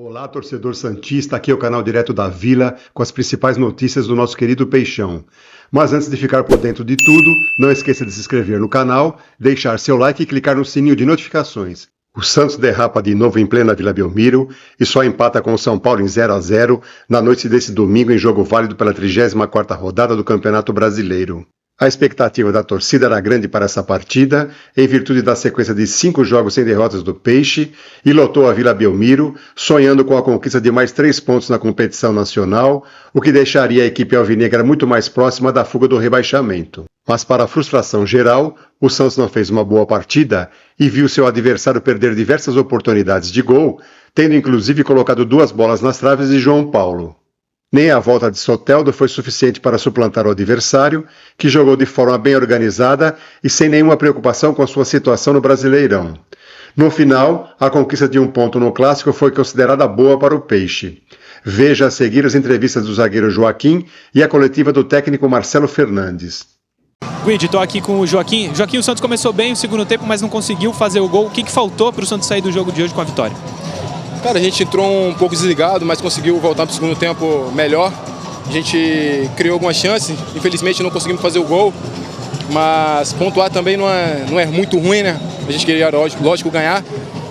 Olá, torcedor santista, aqui é o canal Direto da Vila, com as principais notícias do nosso querido Peixão. Mas antes de ficar por dentro de tudo, não esqueça de se inscrever no canal, deixar seu like e clicar no sininho de notificações. O Santos derrapa de novo em plena Vila Belmiro e só empata com o São Paulo em 0-0 na noite desse domingo em jogo válido pela 34ª rodada do Campeonato Brasileiro. A expectativa da torcida era grande para essa partida, em virtude da sequência de 5 jogos sem derrotas do Peixe, e lotou a Vila Belmiro, sonhando com a conquista de mais 3 pontos na competição nacional, o que deixaria a equipe alvinegra muito mais próxima da fuga do rebaixamento. Mas para a frustração geral, o Santos não fez uma boa partida e viu seu adversário perder diversas oportunidades de gol, tendo inclusive colocado 2 bolas nas traves de João Paulo. Nem a volta de Soteldo foi suficiente para suplantar o adversário, que jogou de forma bem organizada e sem nenhuma preocupação com a sua situação no Brasileirão. No final, a conquista de 1 ponto no Clássico foi considerada boa para o Peixe. Veja a seguir as entrevistas do zagueiro Joaquim e a coletiva do técnico Marcelo Fernandes. Guide, estou aqui com o Joaquim. Joaquim, o Santos começou bem o segundo tempo, mas não conseguiu fazer o gol. O que faltou para o Santos sair do jogo de hoje com a vitória? Cara, a gente entrou um pouco desligado, mas conseguiu voltar para o segundo tempo melhor. A gente criou algumas chances, infelizmente não conseguimos fazer o gol, mas pontuar também não é muito ruim, né? A gente queria, lógico, ganhar.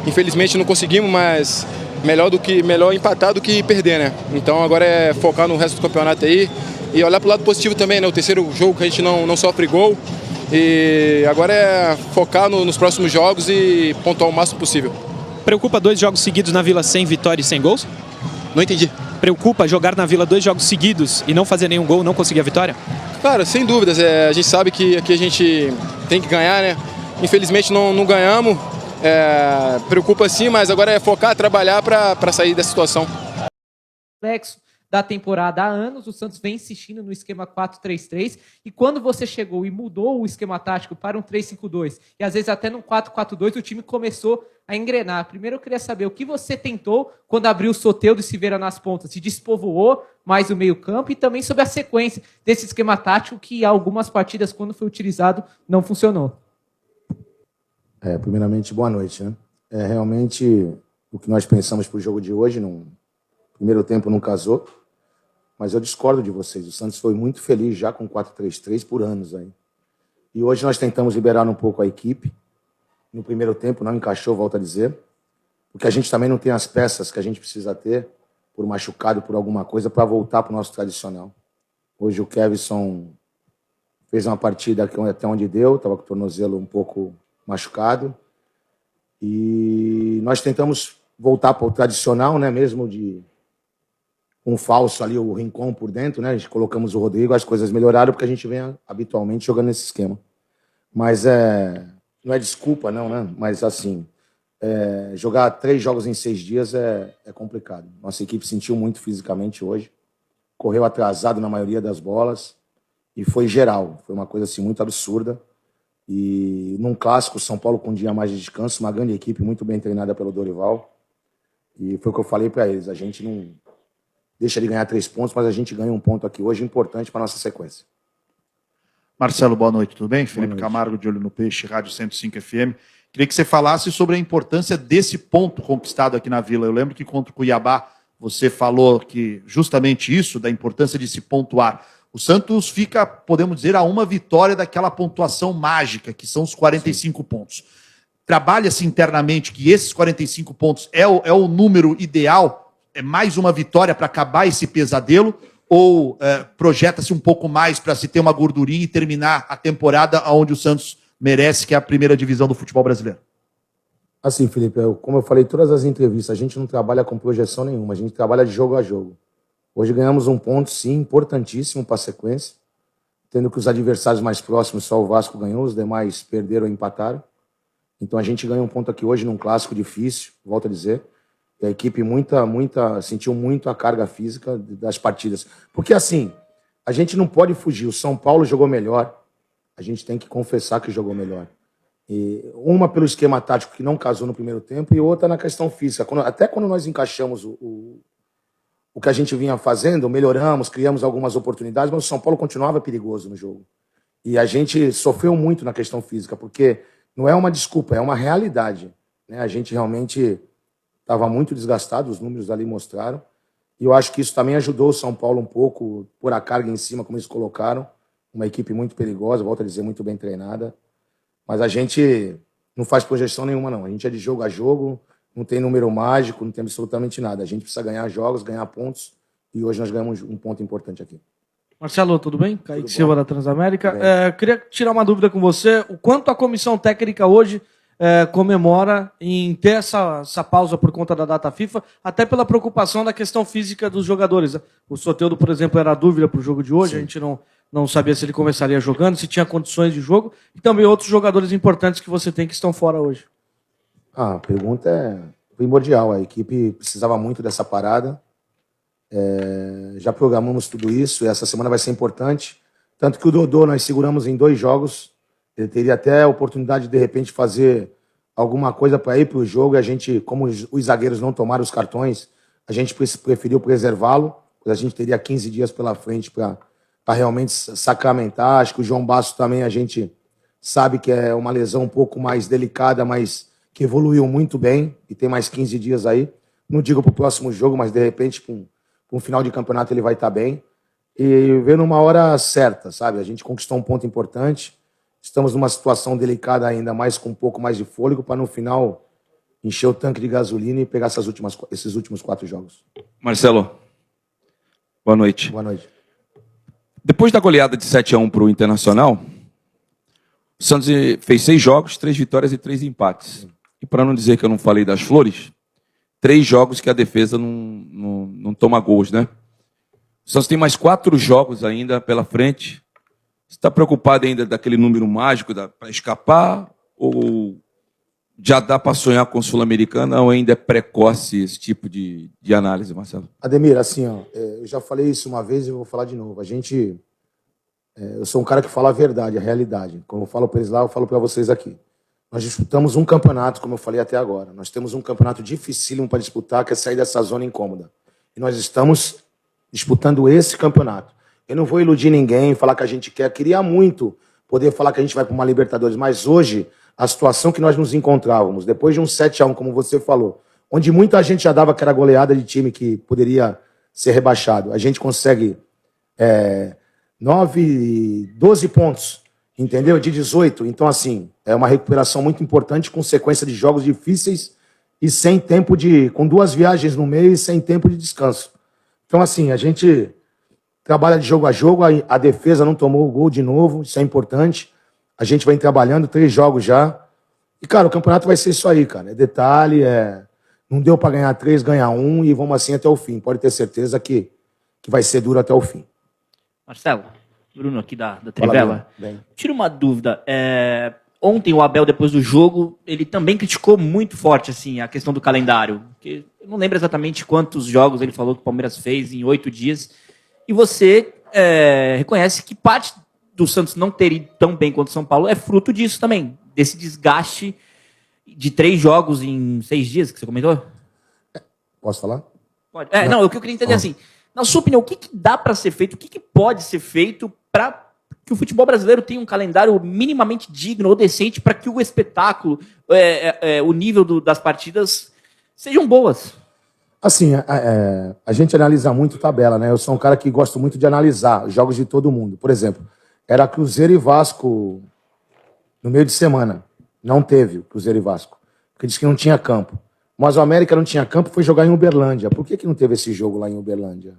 Infelizmente não conseguimos, mas melhor empatar do que perder, né? Então agora é focar no resto do campeonato aí e olhar para o lado positivo também, né? O terceiro jogo que a gente não sofre gol. E agora é focar nos próximos jogos e pontuar o máximo possível. Preocupa 2 jogos seguidos na Vila sem vitória e sem gols? Não entendi. Preocupa jogar na Vila 2 jogos seguidos e não fazer nenhum gol, não conseguir a vitória? Cara, sem dúvidas. A gente sabe que aqui a gente tem que ganhar, né? Infelizmente não ganhamos. Preocupa sim, mas agora é focar, trabalhar para sair dessa situação. Complexo da temporada há anos, o Santos vem insistindo no esquema 4-3-3, e quando você chegou e mudou o esquema tático para um 3-5-2, e às vezes até no 4-4-2, o time começou a engrenar. Primeiro eu queria saber o que você tentou quando abriu o Soteldo e Silveira nas pontas, se despovoou mais o meio campo, e também sobre a sequência desse esquema tático que algumas partidas, quando foi utilizado, não funcionou. Primeiramente, boa noite, né? Realmente, o que nós pensamos para o jogo de hoje, no primeiro tempo não casou, mas eu discordo de vocês. O Santos foi muito feliz já com 4-3-3 por anos aí. E hoje nós tentamos liberar um pouco a equipe. No primeiro tempo não encaixou, volto a dizer, porque a gente também não tem as peças que a gente precisa ter, por machucado, por alguma coisa, para voltar para o nosso tradicional. Hoje o Kevson fez uma partida até onde deu, estava com o tornozelo um pouco machucado, e nós tentamos voltar para o tradicional, né, mesmo de um falso ali, o Rincon por dentro, né, a gente colocamos o Rodrigo, as coisas melhoraram porque a gente vem habitualmente jogando nesse esquema. Mas não é desculpa, não, né, mas assim, jogar 3 jogos em 6 dias é complicado. Nossa equipe sentiu muito fisicamente hoje, correu atrasado na maioria das bolas, e foi geral, foi uma coisa assim muito absurda. E num clássico, o São Paulo com um dia mais de descanso, uma grande equipe muito bem treinada pelo Dorival. E foi o que eu falei para eles, a gente não deixa de ganhar 3 pontos, mas a gente ganha 1 ponto aqui hoje, importante para a nossa sequência. Marcelo, boa noite, tudo bem? Felipe Camargo, de Olho no Peixe, Rádio 105 FM. Queria que você falasse sobre a importância desse ponto conquistado aqui na Vila. Eu lembro que contra o Cuiabá você falou que justamente isso, da importância de se pontuar. O Santos fica, podemos dizer, a uma vitória daquela pontuação mágica, que são os 45 pontos. Trabalha-se internamente que esses 45 pontos é o número ideal? É mais uma vitória para acabar esse pesadelo? Ou projeta-se um pouco mais para se ter uma gordurinha e terminar a temporada onde o Santos merece, que é a primeira divisão do futebol brasileiro? Assim, Felipe, como eu falei em todas as entrevistas, a gente não trabalha com projeção nenhuma, a gente trabalha de jogo a jogo. Hoje ganhamos 1 ponto, sim, importantíssimo para a sequência, tendo que os adversários mais próximos, só o Vasco ganhou, os demais perderam ou empataram. Então a gente ganha 1 ponto aqui hoje num clássico difícil, volto a dizer. E a equipe sentiu muito a carga física das partidas. Porque assim, a gente não pode fugir. O São Paulo jogou melhor, a gente tem que confessar que jogou melhor. E uma pelo esquema tático que não casou no primeiro tempo e outra na questão física. Até quando nós encaixamos o que a gente vinha fazendo, melhoramos, criamos algumas oportunidades, mas o São Paulo continuava perigoso no jogo. E a gente sofreu muito na questão física, porque não é uma desculpa, é uma realidade, né? A gente realmente estava muito desgastado, os números ali mostraram. E eu acho que isso também ajudou o São Paulo um pouco, por a carga em cima, como eles colocaram. Uma equipe muito perigosa, volto a dizer, muito bem treinada. Mas a gente não faz projeção nenhuma, não. A gente é de jogo a jogo, não tem número mágico, não tem absolutamente nada. A gente precisa ganhar jogos, ganhar pontos. E hoje nós ganhamos um ponto importante aqui. Marcelo, tudo bem? Kaique Silva da Transamérica. Queria tirar uma dúvida com você. O quanto a comissão técnica hoje comemora em ter essa pausa por conta da data FIFA, até pela preocupação da questão física dos jogadores. O Soteldo, por exemplo, era a dúvida para o jogo de hoje. Sim. A gente não sabia se ele começaria jogando, se tinha condições de jogo. E também outros jogadores importantes que você tem que estão fora hoje. A pergunta é primordial. A equipe precisava muito dessa parada. Já programamos tudo isso, e essa semana vai ser importante. Tanto que o Dodô nós seguramos em 2 jogos. Ele teria até a oportunidade de repente fazer alguma coisa para ir para o jogo. E a gente, como os zagueiros não tomaram os cartões, a gente preferiu preservá-lo, pois a gente teria 15 dias pela frente para realmente sacramentar. Acho que o João Basso também a gente sabe que é uma lesão um pouco mais delicada, mas que evoluiu muito bem e tem mais 15 dias aí. Não digo para o próximo jogo, mas de repente para um final de campeonato ele vai estar bem. E veio numa hora certa, sabe? A gente conquistou um ponto importante. Estamos numa situação delicada ainda, mais com um pouco mais de fôlego, para no final encher o tanque de gasolina e pegar esses últimos 4 jogos. Marcelo, boa noite. Boa noite. Depois da goleada de 7-1 para o Internacional, o Santos fez 6 jogos, 3 vitórias e 3 empates. E para não dizer que eu não falei das flores, 3 jogos que a defesa não toma gols, né? O Santos tem mais 4 jogos ainda pela frente. Você está preocupado ainda daquele número mágico para escapar? Ou já dá para sonhar com Sul-Americana ou ainda é precoce esse tipo de análise, Marcelo? Ademir, assim, eu já falei isso uma vez e vou falar de novo. Eu sou um cara que fala a verdade, a realidade. Como eu falo para eles lá, eu falo para vocês aqui. Nós disputamos um campeonato, como eu falei até agora. Nós temos um campeonato dificílimo para disputar, que é sair dessa zona incômoda. E nós estamos disputando esse campeonato. Eu não vou iludir ninguém, falar que a gente queria muito poder falar que a gente vai para uma Libertadores, mas hoje, a situação que nós nos encontrávamos, depois de um 7-1, como você falou, onde muita gente já dava que era goleada de time que poderia ser rebaixado, a gente consegue 12 pontos, entendeu? De 18. Então, assim, é uma recuperação muito importante, com sequência de jogos difíceis e sem tempo com 2 viagens no meio e sem tempo de descanso. Então, assim, a gente trabalha de jogo a jogo, a defesa não tomou o gol de novo, isso é importante. A gente vem trabalhando 3 jogos já. E, cara, o campeonato vai ser isso aí, cara. É detalhe, não deu para ganhar 3, ganhar 1 e vamos assim até o fim. Pode ter certeza que vai ser duro até o fim. Marcelo, Bruno aqui da Trivela. Tira uma dúvida. Ontem o Abel, depois do jogo, ele também criticou muito forte assim, a questão do calendário. Porque eu não lembro exatamente quantos jogos ele falou que o Palmeiras fez em 8 dias. E você reconhece que parte do Santos não ter ido tão bem quanto o São Paulo é fruto disso também, desse desgaste de 3 jogos em 6 dias que você comentou? Posso falar? Pode. Não, o que eu queria entender assim, na sua opinião, o que dá para ser feito, o que pode ser feito para que o futebol brasileiro tenha um calendário minimamente digno ou decente para que o espetáculo, o nível das partidas sejam boas? Assim, a gente analisa muito tabela, né? Eu sou um cara que gosto muito de analisar os jogos de todo mundo. Por exemplo, era Cruzeiro e Vasco no meio de semana. Não teve o Cruzeiro e Vasco, porque disse que não tinha campo. Mas o América não tinha campo, foi jogar em Uberlândia. Por que não teve esse jogo lá em Uberlândia?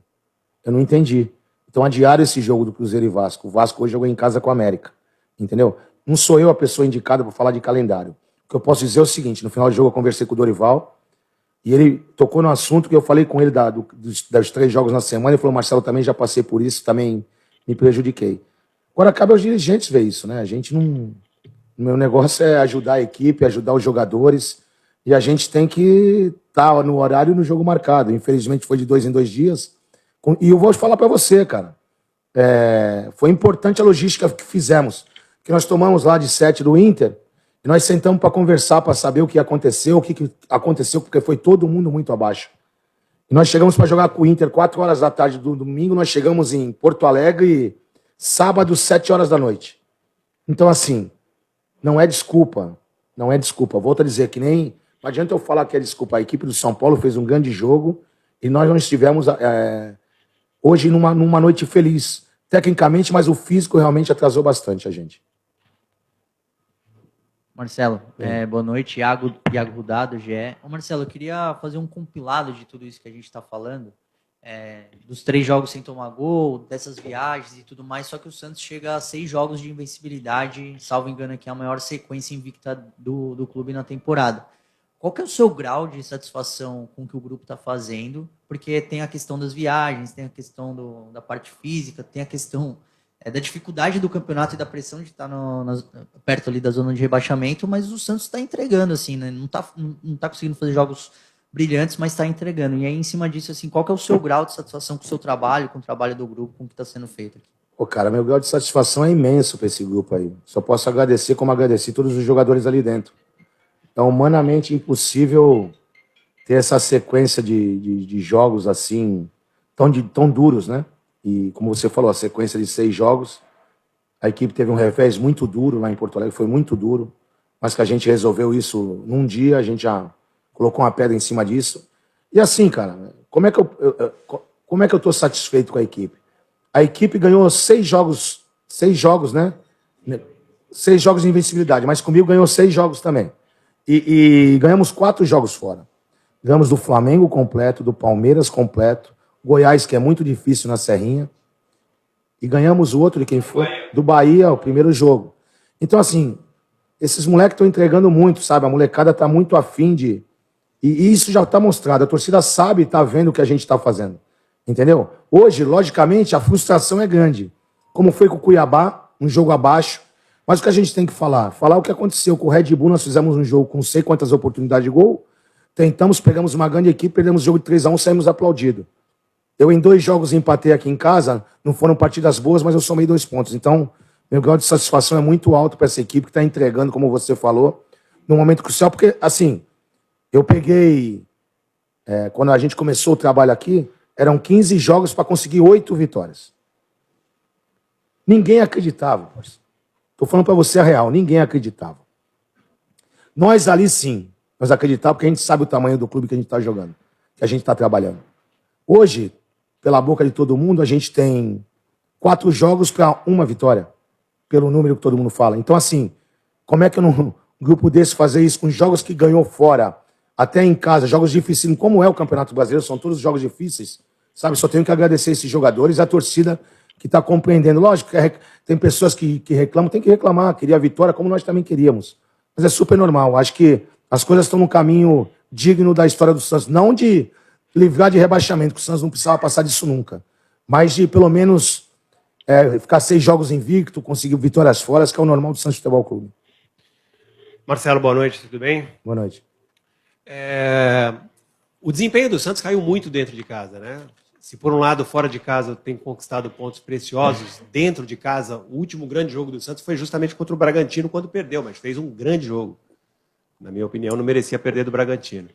Eu não entendi. Então adiaram esse jogo do Cruzeiro e Vasco. O Vasco hoje jogou em casa com o América. Entendeu? Não sou eu a pessoa indicada para falar de calendário. O que eu posso dizer é o seguinte, no final do jogo eu conversei com o Dorival, e ele tocou no assunto que eu falei com ele dos 3 jogos na semana. Ele falou, Marcelo, também já passei por isso, também me prejudiquei. Agora cabe aos dirigentes ver isso, né? A gente não... O meu negócio é ajudar a equipe, ajudar os jogadores, e a gente tem que estar no horário e no jogo marcado. Infelizmente foi de 2 em 2 dias. E eu vou falar para você, cara. Foi importante a logística que fizemos. Que nós tomamos lá de 7 do Inter, e nós sentamos para conversar, para saber o que aconteceu, porque foi todo mundo muito abaixo. E nós chegamos para jogar com o Inter 4 horas da tarde do domingo, nós chegamos em Porto Alegre sábado, 7 horas da noite. Então, assim, não é desculpa. Volto a dizer que nem Não adianta eu falar que é desculpa. A equipe do São Paulo fez um grande jogo e nós não estivemos hoje numa noite feliz. Tecnicamente, mas o físico realmente atrasou bastante a gente. Marcelo, boa noite. Iago Rudá, do GE. Ô Marcelo, eu queria fazer um compilado de tudo isso que a gente está falando. Dos 3 jogos sem tomar gol, dessas viagens e tudo mais, só que o Santos chega a 6 jogos de invencibilidade, salvo engano aqui, é a maior sequência invicta do clube na temporada. Qual que é o seu grau de satisfação com o que o grupo está fazendo? Porque tem a questão das viagens, tem a questão da parte física, tem a questão da dificuldade do campeonato e da pressão de estar perto ali da zona de rebaixamento, mas o Santos está entregando, assim, né? Não tá conseguindo fazer jogos brilhantes, mas está entregando. E aí, em cima disso, assim, qual que é o seu grau de satisfação com o seu trabalho, com o trabalho do grupo, com o que está sendo feito aqui? Pô, cara, meu grau de satisfação é imenso para esse grupo aí. Só posso agradecer como agradeci todos os jogadores ali dentro. É humanamente impossível ter essa sequência de jogos assim, tão duros, né? E como você falou, a sequência de 6 jogos, a equipe teve um revés muito duro lá em Porto Alegre, foi muito duro, mas que a gente resolveu isso num dia, a gente já colocou uma pedra em cima disso. E assim, cara, como é que eu tô satisfeito com a equipe? A equipe ganhou 6 jogos, né? 6 jogos de invencibilidade, mas comigo ganhou 6 jogos também. E ganhamos 4 jogos fora. Ganhamos do Flamengo completo, do Palmeiras completo, Goiás, que é muito difícil na Serrinha, e ganhamos o outro de quem foi? Do Bahia, o primeiro jogo. Então, assim, esses moleques estão entregando muito, sabe? A molecada está muito afim de... E isso já está mostrado. A torcida sabe e está vendo o que a gente está fazendo. Entendeu? Hoje, logicamente, a frustração é grande. Como foi com o Cuiabá, um jogo abaixo. Mas o que a gente tem que falar? Falar o que aconteceu com o Red Bull. Nós fizemos um jogo com não sei quantas oportunidades de gol. Tentamos, pegamos uma grande equipe, perdemos o jogo de 3-1, saímos aplaudidos. Eu em 2 jogos empatei aqui em casa. Não foram partidas boas, mas eu somei 2 pontos. Então, meu grau de satisfação é muito alto para essa equipe que está entregando, como você falou, no momento crucial. Porque, assim, eu peguei... quando a gente começou o trabalho aqui, eram 15 jogos para conseguir 8 vitórias. Ninguém acreditava, parceiro. Estou falando para você a real, ninguém acreditava. Nós ali sim, nós acreditávamos porque a gente sabe o tamanho do clube que a gente está jogando, que a gente está trabalhando. Hoje, pela boca de todo mundo, a gente tem 4 jogos para 1 vitória, pelo número que todo mundo fala. Então, assim, como é que um grupo desse fazer isso com jogos que ganhou fora, até em casa, jogos difíceis, como é o Campeonato Brasileiro, são todos jogos difíceis, sabe? Só tenho que agradecer esses jogadores, a torcida que está compreendendo. Lógico que tem pessoas que reclamam, tem que reclamar, queria a vitória, como nós também queríamos. Mas é super normal. Acho que as coisas estão no caminho digno da história do Santos. Não de livrar de rebaixamento, que o Santos não precisava passar disso nunca. Mas de, pelo menos, ficar 6 jogos invicto, conseguir vitórias fora, que é o normal do Santos Futebol Clube. Marcelo, boa noite, tudo bem? Boa noite. O desempenho do Santos caiu muito dentro de casa, né? Se por um lado, fora de casa, tem conquistado pontos preciosos, dentro de casa, o último grande jogo do Santos foi justamente contra o Bragantino, quando perdeu, mas fez um grande jogo. Na minha opinião, não merecia perder do Bragantino.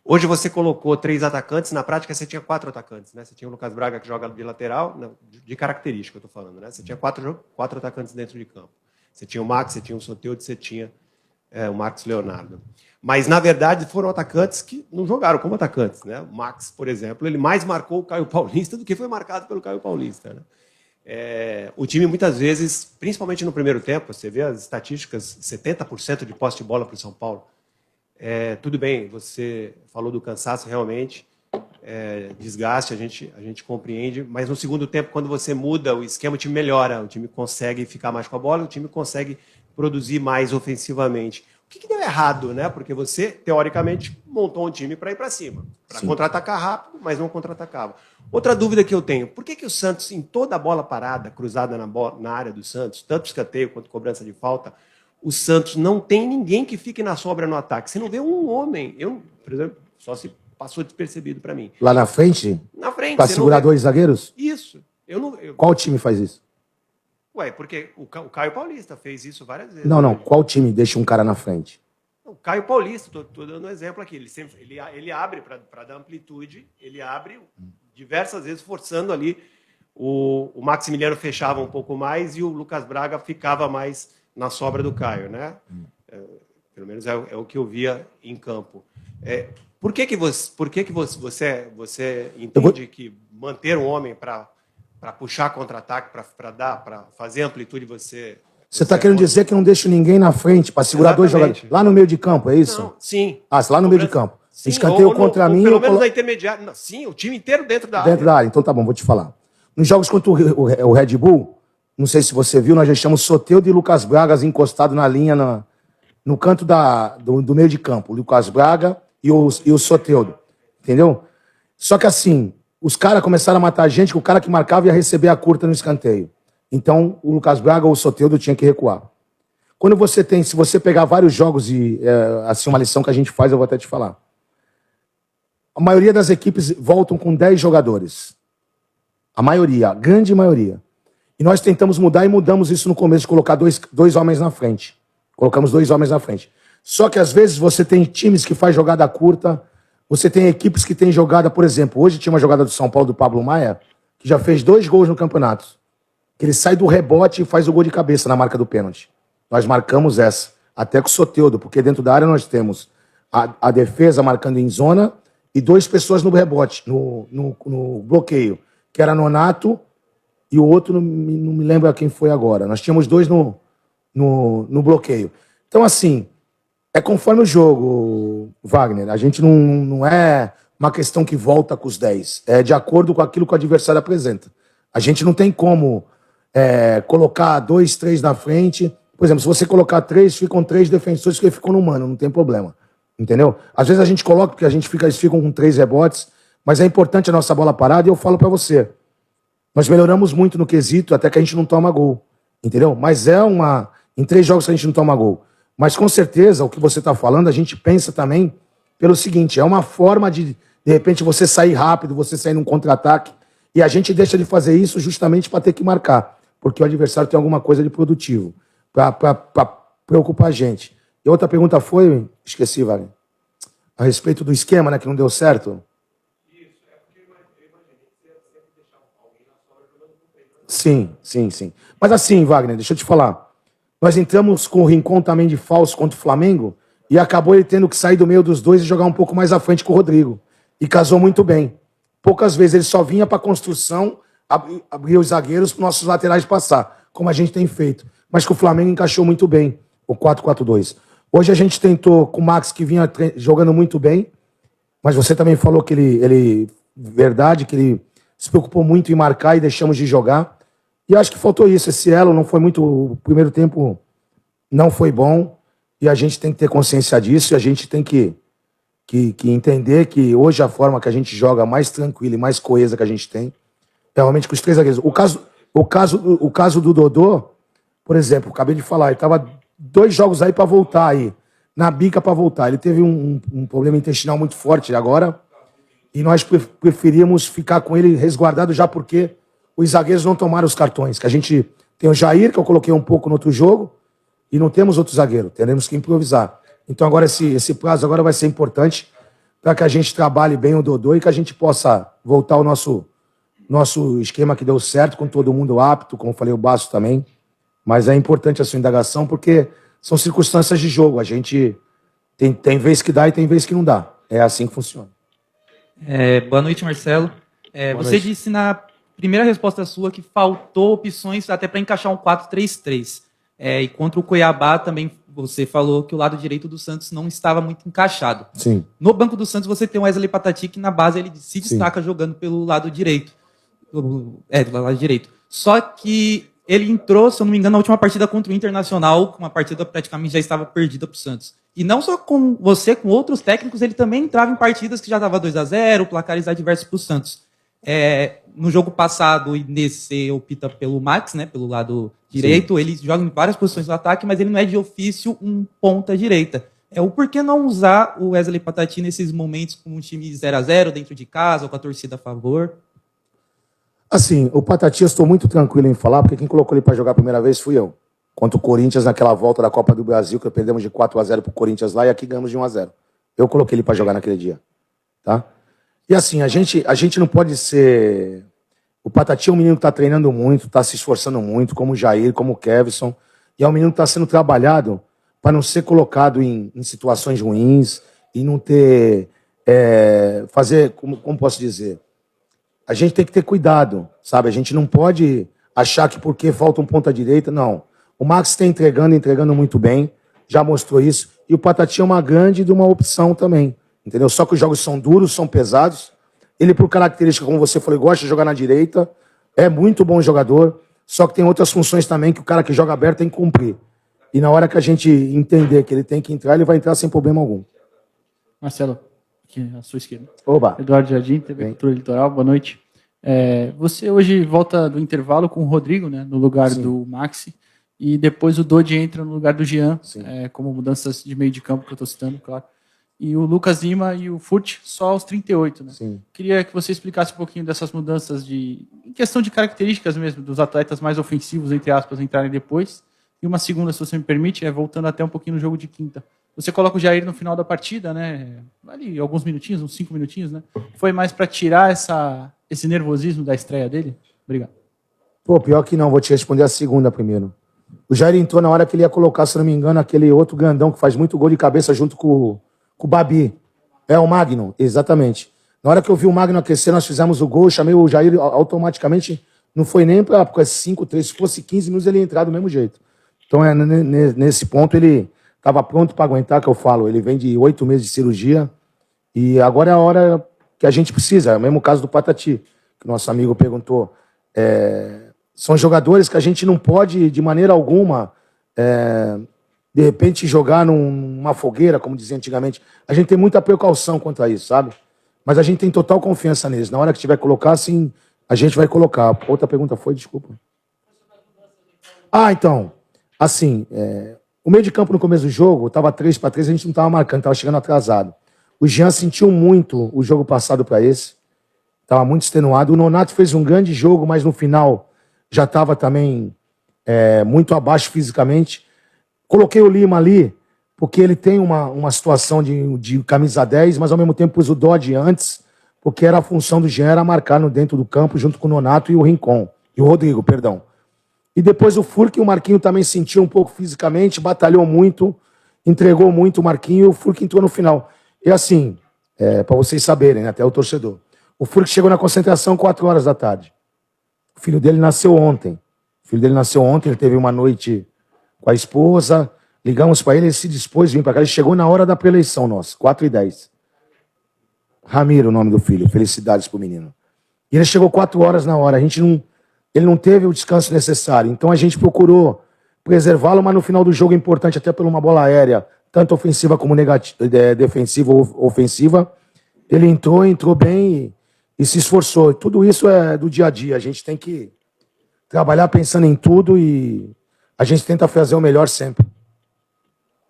Hoje você colocou 3 atacantes, na prática você tinha 4 atacantes, né? Você tinha o Lucas Braga, que joga de lateral, de característica eu estou falando, né? Você tinha 4 atacantes dentro de campo. Você tinha o Max, você tinha o Soteldo, você tinha o Marcos Leonardo. Mas, na verdade, foram atacantes que não jogaram como atacantes, né? O Max, por exemplo, ele mais marcou o Caio Paulista do que foi marcado pelo Caio Paulista, né? O time, muitas vezes, principalmente no primeiro tempo, você vê as estatísticas, 70% de posse de bola para o São Paulo. Tudo bem, você falou do cansaço, realmente, desgaste, a gente compreende, mas no segundo tempo, quando você muda o esquema, o time melhora, o time consegue ficar mais com a bola, o time consegue produzir mais ofensivamente. O que deu errado, né? Porque você, teoricamente, montou um time para ir para cima, para contra-atacar rápido, mas não contra-atacava. Outra dúvida que eu tenho, por que o Santos, em toda a bola parada, cruzada na área do Santos, tanto escanteio quanto cobrança de falta, o Santos não tem ninguém que fique na sobra no ataque? Você não vê um homem, por exemplo, só se passou despercebido para mim. Lá na frente? Na frente. Para segurar 2 zagueiros? Isso. Qual time faz isso? Ué, porque o Caio Paulista fez isso várias vezes. Não. Qual time deixa um cara na frente? O Caio Paulista, estou dando um exemplo aqui. Ele abre para dar amplitude, ele abre diversas vezes, forçando ali. O Maximiliano fechava um pouco mais e o Lucas Braga ficava mais na sobra do Caio, né? Pelo menos é o que eu via em campo. Por que você entende que manter um homem para puxar contra-ataque, para fazer amplitude, você está querendo dizer que não deixa ninguém na frente para segurar dois jogadores lá no meio de campo, é isso? Não, sim. Lá no meio de campo. Sim, escanteio contra mim. Pelo menos na intermediária. Não, sim, o time inteiro dentro da área. Dentro da área, então tá bom, vou te falar. Nos jogos contra o Red Bull, não sei se você viu, nós deixamos Soteldo e Lucas Braga encostados na linha, no canto do meio de campo. O Lucas Braga e o Soteldo. Entendeu? Só que assim, os caras começaram a matar a gente, que o cara que marcava ia receber a curta no escanteio. Então, o Lucas Braga ou o Soteldo tinha que recuar. Quando você tem, se você pegar vários jogos e, assim, uma lição que a gente faz, eu vou até te falar. A maioria das equipes voltam com 10 jogadores. A maioria, a grande maioria. E nós tentamos mudar e mudamos isso no começo, de colocar dois homens na frente. Colocamos 2 homens na frente. Só que às vezes você tem times que faz jogada curta, você tem equipes que tem jogada, por exemplo, hoje tinha uma jogada do São Paulo, do Pablo Maia, que já fez 2 gols no campeonato. Que ele sai do rebote e faz o gol de cabeça na marca do pênalti. Nós marcamos essa, até com o Soteldo, porque dentro da área nós temos a defesa marcando em zona e 2 pessoas no rebote, no bloqueio, que era Nonato e o outro, não me lembro quem foi agora. Nós tínhamos 2 no bloqueio. Então, assim, é conforme o jogo, Wagner. A gente não é uma questão que volta com os 10. É de acordo com aquilo que o adversário apresenta. A gente não tem como colocar 2, 3 na frente. Por exemplo, se você colocar 3, ficam 3 defensores que ficam no mano, não tem problema. Entendeu? Às vezes a gente coloca, porque eles ficam com 3 rebotes, mas é importante a nossa bola parada e eu falo pra você. Nós melhoramos muito no quesito até que a gente não toma gol. Entendeu? Mas em 3 jogos que a gente não toma gol. Mas com certeza, o que você tá falando, a gente pensa também pelo seguinte, é uma forma de repente, você sair rápido, você sair num contra-ataque, e a gente deixa de fazer isso justamente para ter que marcar, porque o adversário tem alguma coisa de produtivo, para preocupar a gente. E outra pergunta foi, esqueci, Wagner, a respeito do esquema, né, que não deu certo. Sim. Mas assim, Wagner, deixa eu te falar. Nós entramos com o Rincon também de falso contra o Flamengo e acabou ele tendo que sair do meio dos 2 e jogar um pouco mais à frente com o Rodrigo. E casou muito bem. Poucas vezes ele só vinha para a construção, abria os zagueiros para os nossos laterais passar, como a gente tem feito. Mas que o Flamengo encaixou muito bem, o 4-4-2. Hoje a gente tentou com o Max, que vinha jogando muito bem, mas você também falou que verdade, que ele se preocupou muito em marcar e deixamos de jogar. E acho que faltou isso. Esse elo não foi muito... O primeiro tempo não foi bom. E a gente tem que ter consciência disso. E a gente tem que entender que hoje a forma que a gente joga mais tranquila e mais coesa que a gente tem é realmente com os 3 zagueiros. O caso do Dodô, por exemplo, acabei de falar, ele estava 2 jogos aí para voltar aí. Na bica para voltar. Ele teve um problema intestinal muito forte agora. E nós preferíamos ficar com ele resguardado já porque os zagueiros não tomaram os cartões. Que a gente tem o Jair, que eu coloquei um pouco no outro jogo, e não temos outro zagueiro. Teremos que improvisar. Então agora esse prazo agora vai ser importante para que a gente trabalhe bem o Dodô e que a gente possa voltar ao nosso esquema que deu certo, com todo mundo apto, como eu falei, o Basso também. Mas é importante a sua indagação porque são circunstâncias de jogo. A gente tem vez que dá e tem vez que não dá. É assim que funciona. Boa noite, Marcelo. Você noite. Disse na primeira resposta sua que faltou opções até para encaixar um 4-3-3. E contra o Cuiabá também você falou que o lado direito do Santos não estava muito encaixado. Sim. No banco do Santos você tem o Wesley Patati, que na base ele se destaca jogando pelo lado direito. Do lado direito. Só que ele entrou, se eu não me engano, na última partida contra o Internacional, uma partida praticamente já estava perdida para o Santos. E não só com você, com outros técnicos, ele também entrava em partidas que já estava 2-0, placares adversos para o Santos. No jogo passado, e nesse opta pelo Max, né, pelo lado direito, ele joga em várias posições do ataque, mas ele não é de ofício um ponta direita. O porquê não usar o Wesley Patati nesses momentos com um time 0-0 dentro de casa, ou com a torcida a favor? Assim, o Patati eu estou muito tranquilo em falar, porque quem colocou ele para jogar a primeira vez fui eu. Contra o Corinthians naquela volta da Copa do Brasil, que perdemos de 4-0 pro Corinthians lá, e aqui ganhamos de 1-0. Eu coloquei ele para jogar naquele dia. Tá? E assim, a gente não pode ser... O Patati é um menino que está treinando muito, está se esforçando muito, como o Jair, como o Kevson, e é um menino que está sendo trabalhado para não ser colocado em situações ruins e não ter... fazer, como posso dizer? A gente tem que ter cuidado, sabe? A gente não pode achar que porque falta um ponta-direita, não. O Max está entregando muito bem, já mostrou isso. E o Patati é uma grande de uma opção também, entendeu? Só que os jogos são duros, são pesados. Ele, por característica, como você falou, gosta de jogar na direita, é muito bom jogador, só que tem outras funções também que o cara que joga aberto tem que cumprir. E na hora que a gente entender que ele tem que entrar, ele vai entrar sem problema algum. Marcelo, aqui à sua esquerda. Oba. Eduardo Jardim, TV Cultura Litoral, boa noite. Você hoje volta do intervalo com o Rodrigo, né, no lugar do Maxi, e depois o Dodi entra no lugar do Jean, como mudanças de meio de campo que eu estou citando, claro. E o Lucas Lima e o Furt só aos 38, né? Sim. Queria que você explicasse um pouquinho dessas mudanças em questão de características mesmo, dos atletas mais ofensivos, entre aspas, entrarem depois. E uma segunda, se você me permite, voltando até um pouquinho no jogo de quinta. Você coloca o Jair no final da partida, né? Ali, alguns minutinhos, uns 5 minutinhos, né? Foi mais para tirar esse nervosismo da estreia dele? Obrigado. Pô, pior que não, vou te responder a segunda primeiro. O Jair entrou na hora que ele ia colocar, se não me engano, aquele outro grandão que faz muito gol de cabeça junto com o Babi. O Magno, exatamente. Na hora que eu vi o Magno aquecer, nós fizemos o gol, eu chamei o Jair automaticamente, não foi nem para 5, 3, se fosse 15 minutos ele ia entrar do mesmo jeito. Então, nesse ponto, ele estava pronto para aguentar, que eu falo. Ele vem de 8 meses de cirurgia e agora é a hora que a gente precisa. É o mesmo caso do Patati, que o nosso amigo perguntou. São jogadores que a gente não pode, de maneira alguma, de repente, jogar numa fogueira, como dizia antigamente. A gente tem muita precaução quanto a isso, sabe? Mas a gente tem total confiança neles. Na hora que tiver que colocar, sim, a gente vai colocar. Outra pergunta foi, desculpa. Então, assim, o meio de campo no começo do jogo estava 3-3, a gente não estava marcando, estava chegando atrasado. O Jean sentiu muito o jogo passado para esse. Estava muito extenuado. O Nonato fez um grande jogo, mas no final já estava também muito abaixo fisicamente. Coloquei o Lima ali, porque ele tem uma situação de camisa 10, mas ao mesmo tempo pus o Dodge antes, porque era a função do Jean, era marcar no dentro do campo, junto com o Nonato e o Rincon. E o Rodrigo, perdão. E depois o Furk, o Marquinho também sentiu um pouco fisicamente, batalhou muito, entregou muito o Marquinho, e o Furk entrou no final. E assim, para vocês saberem, né, até o torcedor, o Furk chegou na concentração 4 horas da tarde. O filho dele nasceu ontem. Ele teve uma noite com a esposa, ligamos para ele se dispôs a vir para cá. Ele chegou na hora da preeleição nossa, 4h10. Ramiro, o nome do filho. Felicidades pro menino. E ele chegou 4 horas na hora. Ele não teve o descanso necessário. Então a gente procurou preservá-lo, mas no final do jogo é importante, até por uma bola aérea, tanto ofensiva como defensiva ou ofensiva. Ele entrou bem e se esforçou. Tudo isso é do dia a dia. A gente tem que trabalhar pensando em tudo e a gente tenta fazer o melhor sempre.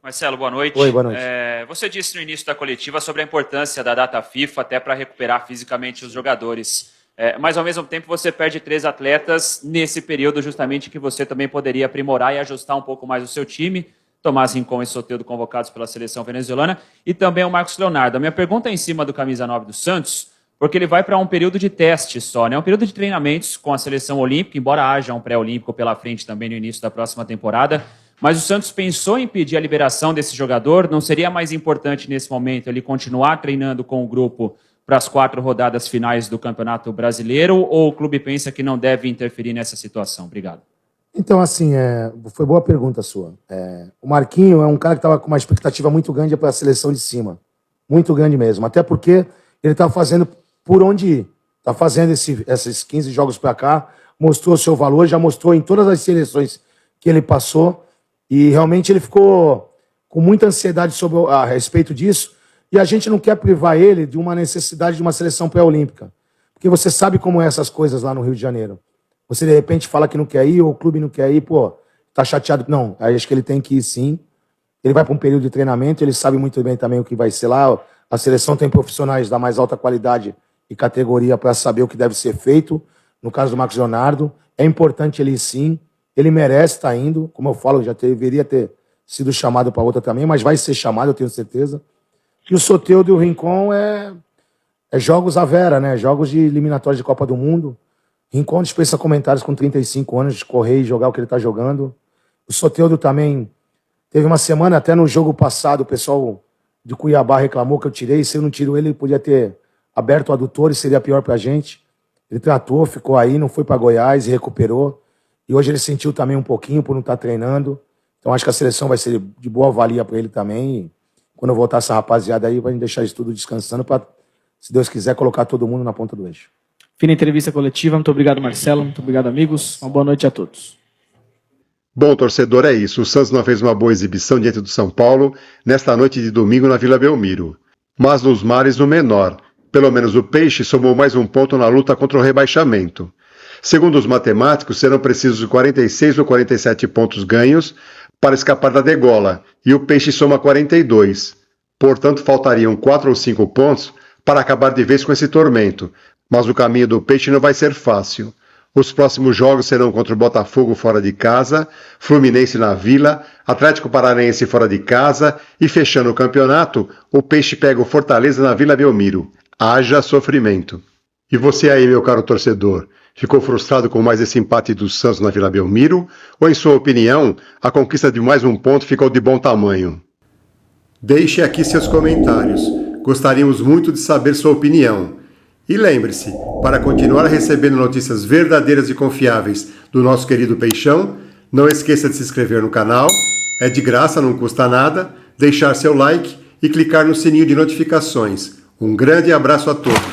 Marcelo, boa noite. Oi, boa noite. Você disse no início da coletiva sobre a importância da data FIFA até para recuperar fisicamente os jogadores. Mas, ao mesmo tempo, você perde 3 atletas nesse período justamente que você também poderia aprimorar e ajustar um pouco mais o seu time. Tomás Rincon e Soteldo convocados pela seleção venezuelana e também o Marcos Leonardo. A minha pergunta é em cima do camisa 9 do Santos, porque ele vai para um período de teste só, né? Um período de treinamentos com a seleção olímpica, embora haja um pré-olímpico pela frente também no início da próxima temporada. Mas o Santos pensou em pedir a liberação desse jogador? Não seria mais importante nesse momento ele continuar treinando com o grupo para as 4 rodadas finais do Campeonato Brasileiro? Ou o clube pensa que não deve interferir nessa situação? Obrigado. Então, assim, foi boa pergunta sua. O Marquinho é um cara que estava com uma expectativa muito grande para a seleção de cima. Muito grande mesmo. Até porque ele está fazendo por onde ir. Está fazendo esses 15 jogos para cá, mostrou o seu valor, já mostrou em todas as seleções que ele passou. E realmente ele ficou com muita ansiedade a respeito disso. E a gente não quer privar ele de uma necessidade de uma seleção pré-olímpica. Porque você sabe como é essas coisas lá no Rio de Janeiro. Você, de repente, fala que não quer ir, ou o clube não quer ir, tá chateado. Não, aí acho que ele tem que ir sim. Ele vai para um período de treinamento, ele sabe muito bem também o que vai ser lá. A seleção tem profissionais da mais alta qualidade e categoria para saber o que deve ser feito. No caso do Marcos Leonardo, é importante ele ir sim. Ele merece estar indo. Como eu falo, já deveria ter sido chamado para outra também, mas vai ser chamado, eu tenho certeza. E o Soteldo e o Rincon é jogos à vera, né? Jogos de eliminatórios de Copa do Mundo. Rincon dispensa comentários com 35 anos de correr e jogar o que ele está jogando. O Soteldo também Teve uma semana, até no jogo passado, o pessoal de Cuiabá reclamou que eu tirei. Se eu não tiro ele podia ter aberto o adutor e seria pior pra gente. Ele tratou, ficou aí, não foi pra Goiás e recuperou. E hoje ele sentiu também um pouquinho por não estar treinando. Então acho que a seleção vai ser de boa valia pra ele também. E quando eu voltar essa rapaziada aí, vai deixar isso tudo descansando pra, se Deus quiser, colocar todo mundo na ponta do eixo. Fina entrevista coletiva. Muito obrigado, Marcelo. Muito obrigado, amigos. Uma boa noite a todos. Bom, torcedor, é isso. O Santos não fez uma boa exibição diante do São Paulo nesta noite de domingo na Vila Belmiro. Mas nos mares no menor. Pelo menos o Peixe somou mais um ponto na luta contra o rebaixamento. Segundo os matemáticos, serão precisos 46 ou 47 pontos ganhos para escapar da degola, e o Peixe soma 42. Portanto, faltariam 4 ou 5 pontos para acabar de vez com esse tormento. Mas o caminho do Peixe não vai ser fácil. Os próximos jogos serão contra o Botafogo fora de casa, Fluminense na Vila, Atlético Paranaense fora de casa e, fechando o campeonato, o Peixe pega o Fortaleza na Vila Belmiro. Haja sofrimento. E você aí, meu caro torcedor, ficou frustrado com mais esse empate do Santos na Vila Belmiro? Ou, em sua opinião, a conquista de mais um ponto ficou de bom tamanho? Deixe aqui seus comentários. Gostaríamos muito de saber sua opinião. E lembre-se, para continuar recebendo notícias verdadeiras e confiáveis do nosso querido Peixão, não esqueça de se inscrever no canal, é de graça, não custa nada, deixar seu like e clicar no sininho de notificações. Um grande abraço a todos.